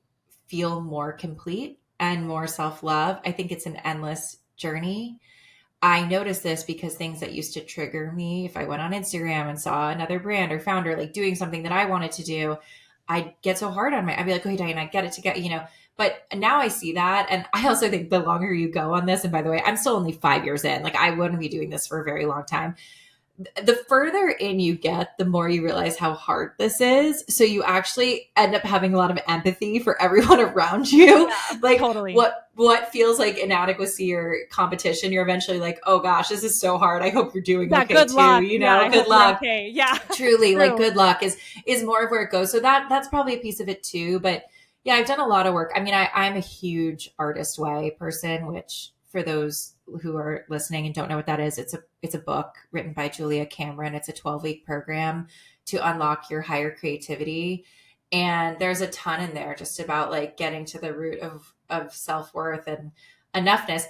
feel more complete and more self-love. I think it's an endless journey. I noticed this because things that used to trigger me, if I went on Instagram and saw another brand or founder like doing something that I wanted to do, I'd get so hard on I'd be like, okay, Dianna, get it together, But now I see that. And I also think the longer you go on this, and by the way, I'm still only 5 years in, like I wouldn't be doing this for a very long time. The further in you get, the more you realize how hard this is. So you actually end up having a lot of empathy for everyone around you. Yeah, like totally. what feels like inadequacy or competition, you're eventually like, oh gosh, this is so hard. I hope you're doing okay good too. Luck. Good luck. Okay. Yeah. Truly, like good luck is more of where it goes. So that's probably a piece of it too. But yeah, I've done a lot of work. I mean, I'm a huge artist way person, which for those who are listening and don't know what that is, it's a book written by Julia Cameron. It's a 12-week program to unlock your higher creativity. And there's a ton in there just about like getting to the root of self-worth and enoughness.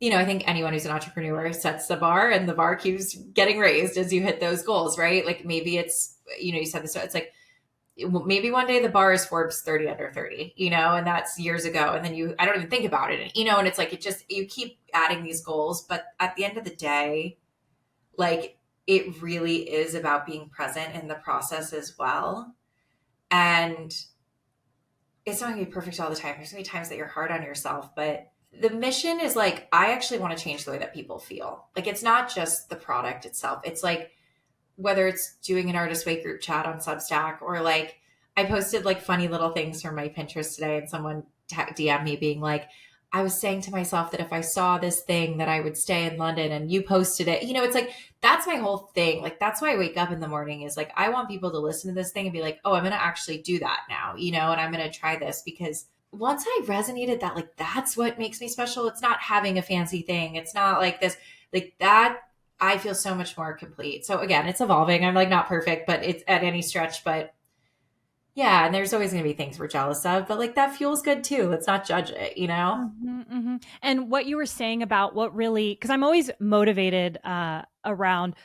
I think anyone who's an entrepreneur sets the bar, and the bar keeps getting raised as you hit those goals, right? Like maybe it's, you said this, it's like, maybe one day the bar is Forbes 30 under 30, and that's years ago. And then I don't even think about it, and it's like, you keep adding these goals, but at the end of the day, like it really is about being present in the process as well. And it's not gonna be perfect all the time. There's gonna be times that you're hard on yourself, but the mission is like, I actually want to change the way that people feel. Like, it's not just the product itself. It's like, whether it's doing an artist way group chat on Substack, or like I posted like funny little things from my Pinterest today, and someone DM'd me being like, I was saying to myself that if I saw this thing that I would stay in London, and you posted it. It's like, that's my whole thing. Like, that's why I wake up in the morning, is like, I want people to listen to this thing and be like, oh, I'm going to actually do that now, and I'm going to try this, because once I resonated that, like, that's what makes me special. It's not having a fancy thing. It's not like this, like that. I feel so much more complete. So again, it's evolving. I'm like not perfect, but it's at any stretch, but yeah. And there's always going to be things we're jealous of, but like that feels good too. Let's not judge it, Mm-hmm, mm-hmm. And what you were saying about what really, because I'm always motivated around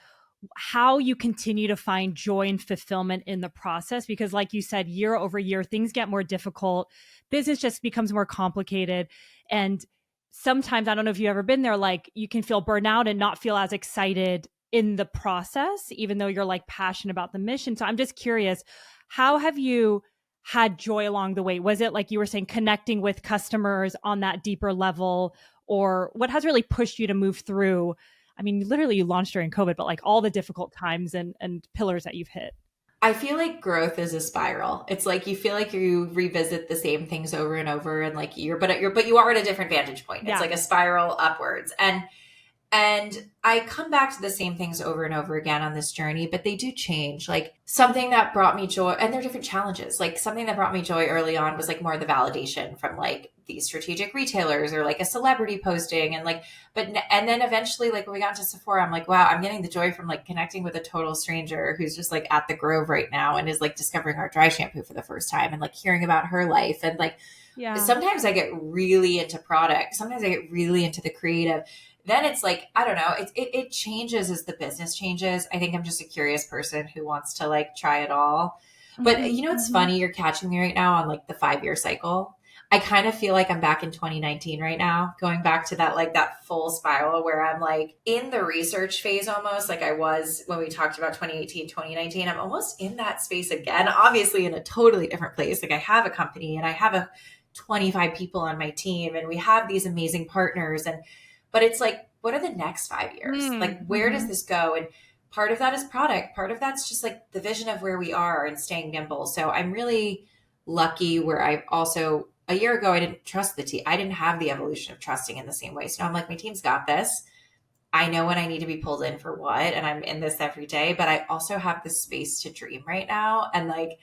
how you continue to find joy and fulfillment in the process. Because like you said, year over year, things get more difficult. Business just becomes more complicated. And sometimes, I don't know if you've ever been there, like you can feel burnout and not feel as excited in the process, even though you're like passionate about the mission. So I'm just curious, how have you had joy along the way? Was it like you were saying, connecting with customers on that deeper level, or what has really pushed you to move through? I mean, literally you launched during COVID, but like all the difficult times and pillars that you've hit. I feel like growth is a spiral. It's like you feel like you revisit the same things over and over, and like but you are at a different vantage point. It's Yeah. like a spiral upwards. And I come back to the same things over and over again on this journey, but they do change. Like something that brought me joy, and they're different challenges. Like something that brought me joy early on was like more the validation from like these strategic retailers or like a celebrity posting. And like, and then eventually, like when we got into Sephora, I'm like, wow, I'm getting the joy from like connecting with a total stranger who's just like at the Grove right now and is like discovering our dry shampoo for the first time and like hearing about her life. And like, Yeah. sometimes I get really into product. Sometimes I get really into the creative. Then it's like, I don't know, it changes as the business changes. I think I'm just a curious person who wants to like try it all. But Mhm, it's mhm. funny, you're catching me right now on like the 5 year cycle. I kind of feel like I'm back in 2019 right now, going back to that like that full spiral where I'm like in the research phase almost like I was when we talked about 2018, 2019. I'm almost in that space again, obviously in a totally different place. Like I have a company and I have a 25 people on my team and we have these amazing partners, and but it's like, what are the next 5 years? Like, Mm, where does mhm. this go? And part of that is product. Part of that's just like the vision of where we are and staying nimble. So I'm really lucky where I've also, a year ago, I didn't trust the team. I didn't have the evolution of trusting in the same way. So now I'm like, my team's got this. I know when I need to be pulled in for what, and I'm in this every day, but I also have the space to dream right now. And like,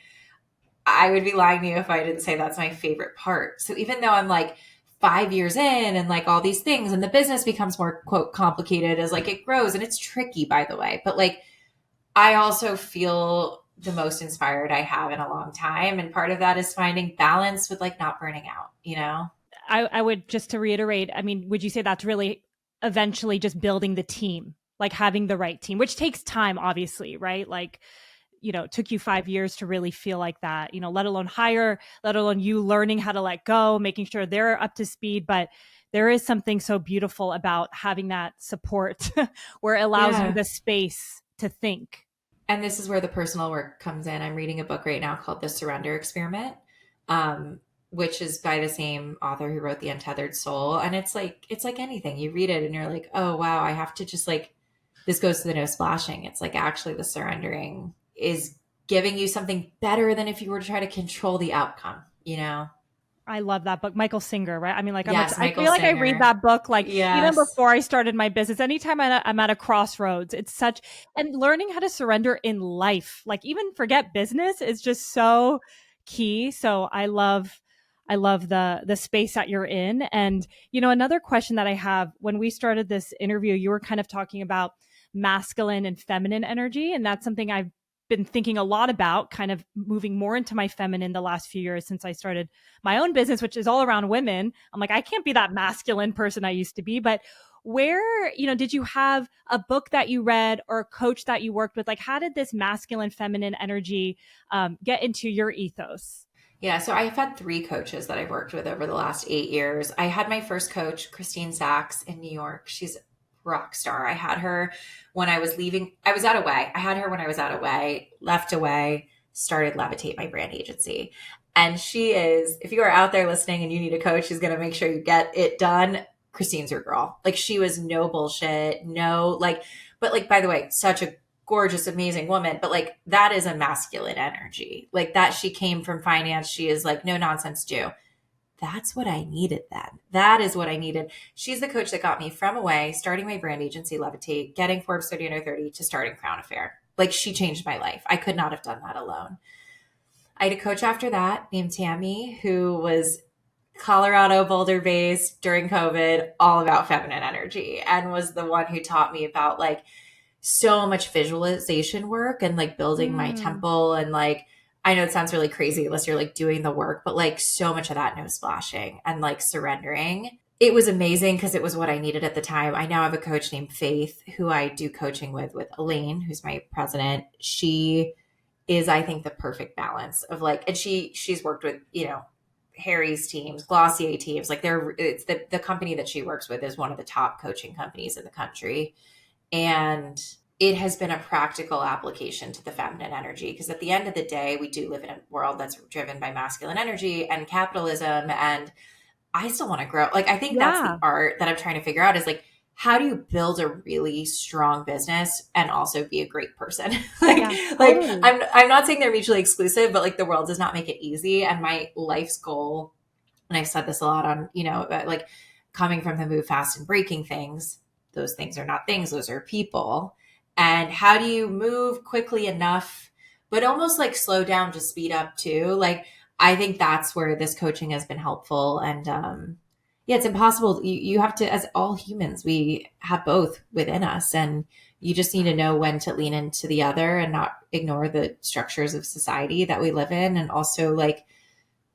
I would be lying to you if I didn't say that's my favorite part. So even though I'm like 5 years in and like all these things and the business becomes more quote complicated as like it grows, and it's tricky by the way, but like I also feel the most inspired I have in a long time. And part of that is finding balance with like not burning out, you know? I would just to reiterate, I mean, would you say that's really eventually just building the team, like having the right team, which takes time, obviously, right? Like, it took you 5 years to really feel like that, let alone hire, let alone you learning how to let go, making sure they're up to speed. But there is something so beautiful about having that support where it allows you Yeah. the space to think. And this is where the personal work comes in. I'm reading a book right now called The Surrender Experiment, um, which is by the same author who wrote The Untethered Soul. And it's like anything. You read it and you're like, oh wow, I have to just like, this goes to the no splashing. It's like actually the surrendering is giving you something better than if you were to try to control the outcome, you know? I love that book. Michael Singer, right? I mean, like Yes, I Michael feel like I read Singer. that book like even Yes. before I started my business. Anytime I'm at a crossroads, it's such and learning how to surrender in life, like even forget business, is just so key. So I love the space that you're in. And another question that I have, when we started this interview, you were kind of talking about masculine and feminine energy, and that's something I've been thinking a lot about, kind of moving more into my feminine the last few years since I started my own business, which is all around women. I'm like, I can't be that masculine person I used to be. But where, did you have a book that you read or a coach that you worked with? Like, how did this masculine, feminine energy get into your ethos? Yeah, so I've had three coaches that I've worked with over the last 8 years. I had my first coach, Christine Sachs, in New York. She's a rock star. I had her when I was leaving. I was out away. I had her when I was out away, left away, started Levitate, my brand agency. And she is, if you are out there listening and you need a coach who's going to make sure you get it done, Christine's your girl. Like she was no bullshit, no, like, but like, by the way, such a gorgeous, amazing woman, but like that is a masculine energy. Like that she came from finance. She is like no nonsense Jew. That's what I needed then. That is what I needed. She's the coach that got me from away, starting my brand agency, Levitate, getting Forbes 30 under 30 to starting Crown Affair. Like she changed my life. I could not have done that alone. I had a coach after that named Tammy who was Colorado Boulder based during COVID, all about feminine energy, and was the one who taught me about like so much visualization work and like building my Mm, temple and like I know it sounds really crazy unless you're like doing the work, but like so much of that no splashing and like surrendering. It was amazing because it was what I needed at the time. I now have a coach named Faith who I do coaching with Elaine, who's my president. She is, I think, the perfect balance of like, and she's worked with, Harry's teams, Glossier teams. Like it's the company that she works with is one of the top coaching companies in the country. And it has been a practical application to the feminine energy because at the end of the day, we do live in a world that's driven by masculine energy and capitalism. And I still want to grow. Like, I think that's the yeah. art that I'm trying to figure out is like, how do you build a really strong business and also be a great person? like, Yeah, like totally. I'm not saying they're mutually exclusive, but like the world does not make it easy. And my life's goal, and I've said this a lot on, like coming from the move fast and breaking things, those things are not things, those are people. And how do you move quickly enough, but almost like slow down to speed up too? Like, I think that's where this coaching has been helpful. And yeah, it's impossible. You have to, as all humans, we have both within us. And you just need to know when to lean into the other and not ignore the structures of society that we live in. And also, like,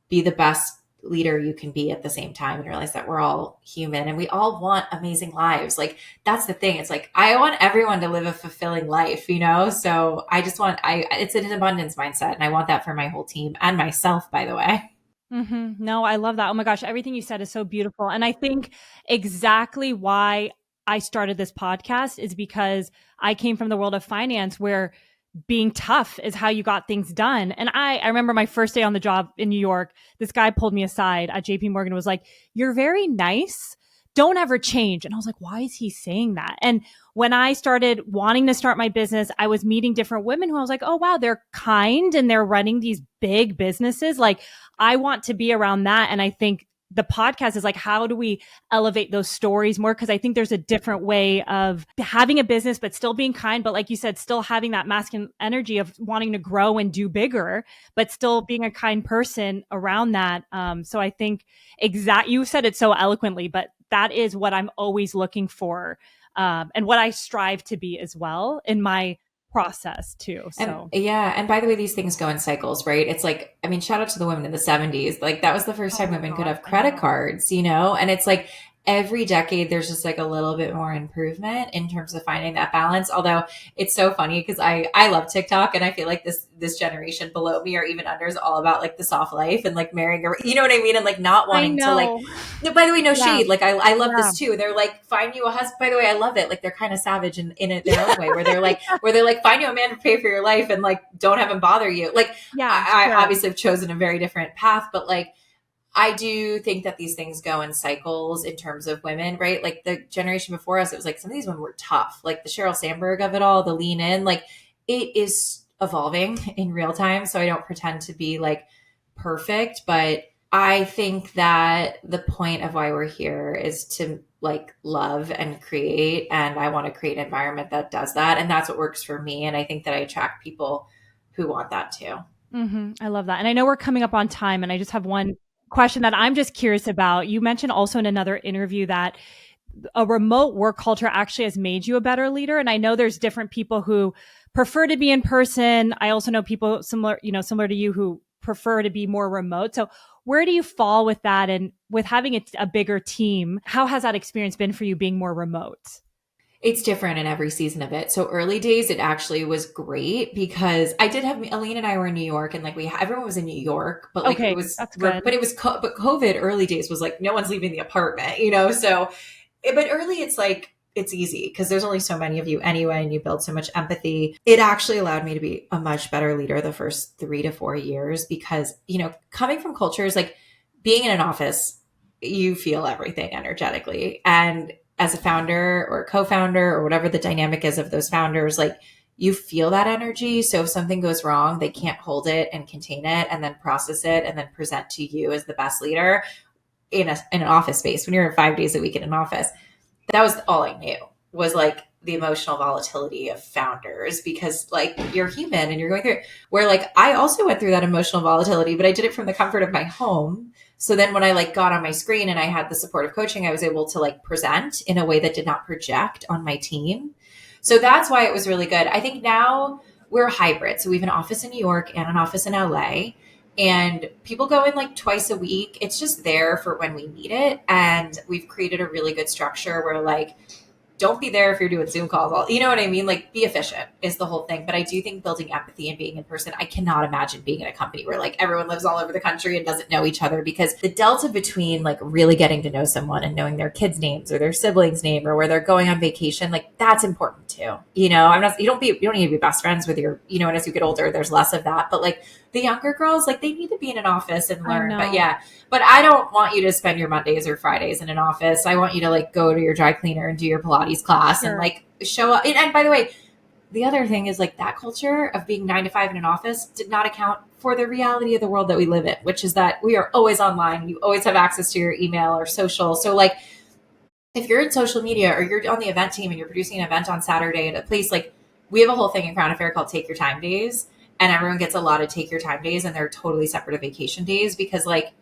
be the best leader you can be at the same time, and realize that we're all human and we all want amazing lives. Like, that's the thing. It's like, I want everyone to live a fulfilling life, So I just want, it's an abundance mindset, and I want that for my whole team and myself, by the way. No, I love that. Oh my gosh, everything you said is so beautiful. And I think exactly why I started this podcast is because I came from the world of finance where being tough is how you got things done. And I remember my first day on the job in New York, this guy pulled me aside at JP Morgan and was like, "You're very nice. Don't ever change." And I was like, why is he saying that? And when I started wanting to start my business, I was meeting different women who I was like, oh, wow, they're kind and they're running these big businesses. Like, I want to be around that. And I think the podcast is like, how do we elevate those stories more? Because I think there's a different way of having a business, but still being kind. But like you said, still having that masculine energy of wanting to grow and do bigger, but still being a kind person around that. So I think you said it so eloquently, but that is what I'm always looking for, and what I strive to be as well in my process too. And So, yeah, and by the way, these things go in cycles, right? It's like, I mean, shout out to the women in the 70s. Like, that was the first oh time my women could gosh, have I credit know. cards, And it's like every decade there's just like a little bit more improvement in terms of finding that balance. Although it's so funny because I love TikTok, and I feel like this generation below me or even under is all about like the soft life and like marrying, you know what I mean? And like not I wanting to like, know. no, by the way, no Yeah. shade. Like, I love Yeah. this too. They're like, find you a husband. By the way, I love it. Like, they're kind of savage in their own way, where they're like, find you a man to pay for your life and like don't have him bother you. Like, Yeah. I Sure. obviously have chosen a very different path, but like, I do think that these things go in cycles in terms of women, right? Like, the generation before us, it was like some of these women were tough, like the Sheryl Sandberg of it all, the lean in. Like, it is evolving in real time. So I don't pretend to be like perfect, but I think that the point of why we're here is to like love and create. And I want to create an environment that does that. And that's what works for me. And I think that I attract people who want that too. I love that. And I know we're coming up on time, and I just have one question that I'm just curious about. You mentioned also in another interview that a remote work culture actually has made you a better leader. And I know there's different people who prefer to be in person. I also know people similar to you who prefer to be more remote. So where do you fall with that? And with having a bigger team, how has that experience been for you being more remote? It's different in every season of it. So early days, it actually was great because I did have Aline and I were in New York, and like everyone was in New York, but like it Okay, was, that's good. but it was, but COVID early days was like no one's leaving the apartment, So, but early it's like it's easy because there's only so many of you anyway, and you build so much empathy. It actually allowed me to be a much better leader the first 3 to 4 years because coming from cultures like being in an office, you feel everything energetically, and as a founder or a co-founder or whatever the dynamic is of those founders, like you feel that energy. So if something goes wrong, they can't hold it and contain it and then process it and then present to you as the best leader in an office space. When you're 5 days a week in an office, that was all I knew was like the emotional volatility of founders because like you're human and you're going through it. Where like I also went through that emotional volatility, but I did it from the comfort of my home. So then when I like got on my screen and I had the supportive coaching, I was able to like present in a way that did not project on my team. So that's why it was really good. I think now we're a hybrid. So we have an office in New York and an office in LA. And people go in like twice a week. It's just there for when we need it. And we've created a really good structure where like don't be there if you're doing Zoom calls. You know what I mean? Like, be efficient is the whole thing. But I do think building empathy and being in person, I cannot imagine being in a company where like everyone lives all over the country and doesn't know each other, because the delta between like really getting to know someone and knowing their kids' names or their siblings' name or where they're going on vacation, like that's important too. You know, you don't need to be best friends with your, you know, and as you get older, there's less of that. But like the younger girls, like they need to be in an office and I learn. But know. yeah, but I don't want you to spend your Mondays or Fridays in an office. I want you to like go to your dry cleaner and do your Pilates class and Sure. like show up. And by the way, the other thing is like that culture of being 9 to 5 in an office did not account for the reality of the world that we live in, which is that we are always online. You always have access to your email or social. So like if you're in social media or you're on the event team and you're producing an event on Saturday at a place, like we have a whole thing in Crown Affair called Take Your Time Days. And everyone gets a lot of take your time days, and they're totally separate of vacation days, because like,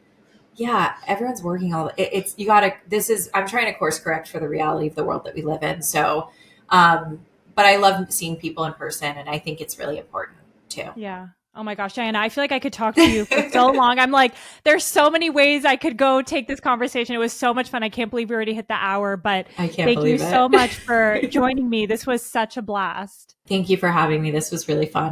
yeah, everyone's working it's, you gotta, I'm trying to course correct for the reality of the world that we live in. So, but I love seeing people in person, and I think it's really important too. Yeah. Oh my gosh, Diana, I feel like I could talk to you for so long. I'm like, there's so many ways I could go take this conversation. It was so much fun. I can't believe we already hit the hour, but I can't thank you believe so it. much for joining me. This was such a blast. Thank you for having me. This was really fun.